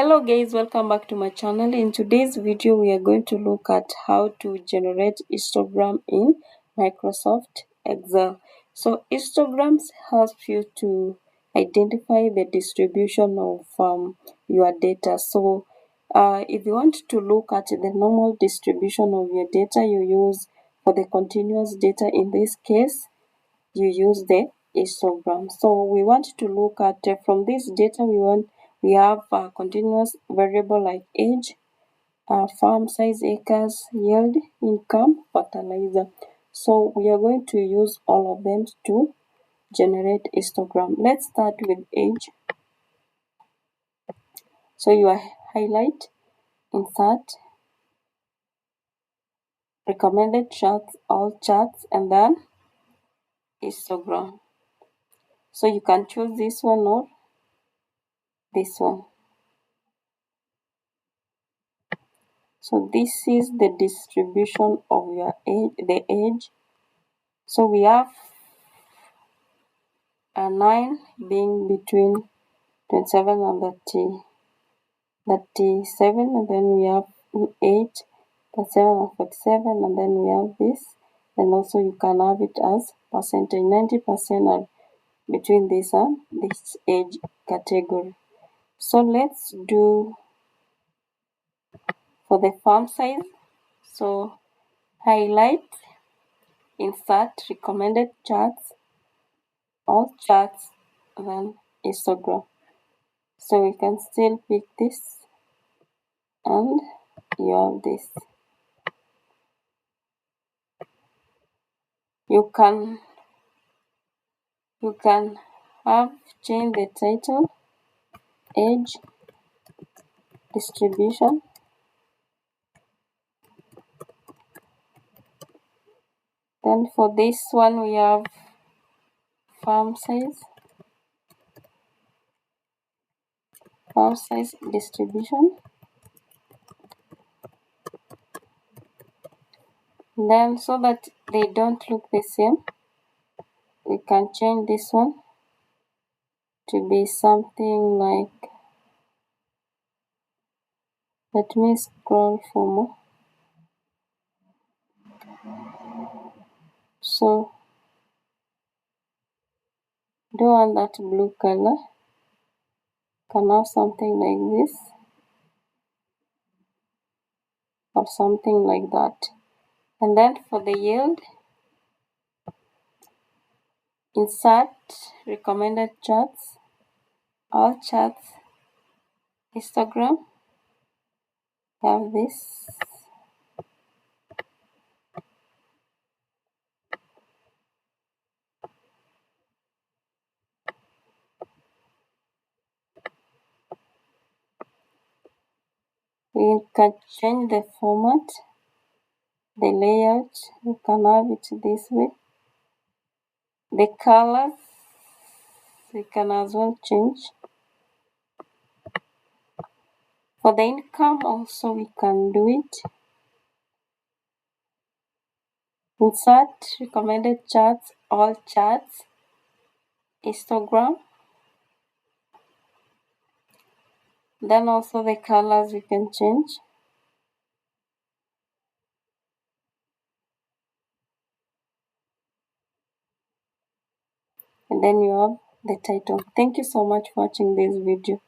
Hello guys, welcome back to my channel. In today's video we are going to look at how to generate histogram in Microsoft Excel. So histograms help you to identify the distribution of your data. So if you want to look at the normal distribution of your data, you use for the continuous data. In this case you use the histogram. So we want to look at from this data we have a continuous variable like age, farm size, acres, yield, income, fertilizer. So we are going to use all of them to generate histogram. Let's start with age. So you highlight, insert, recommended charts, all charts, and then histogram. So you can choose this one or this one. So this is the distribution of your age, the age. So we have a 9 being between 27 and 37, and then we have 8, 37 and 47, and then we have this. And also you can have it as percentage. 90% are between this and this age category. So let's do for the farm size. So highlight, insert, recommended charts, all charts, then histogram. So we can still pick this and you have this. You can have change the title, age, distribution. Then for this one we have farm size distribution. Then so that they don't look the same, we can change this one to be something like, let me scroll for more. So do want that blue color, can have something like this or something like that. And then for the yield, insert, recommended charts, all charts, histogram, have this. We can change the format, the layout, we can have it this way. The colors, we can as well change. For the income also we can do it. Insert, recommended charts, all charts, histogram. Then also the colors we can change. And then you have the title. Thank you so much for watching this video.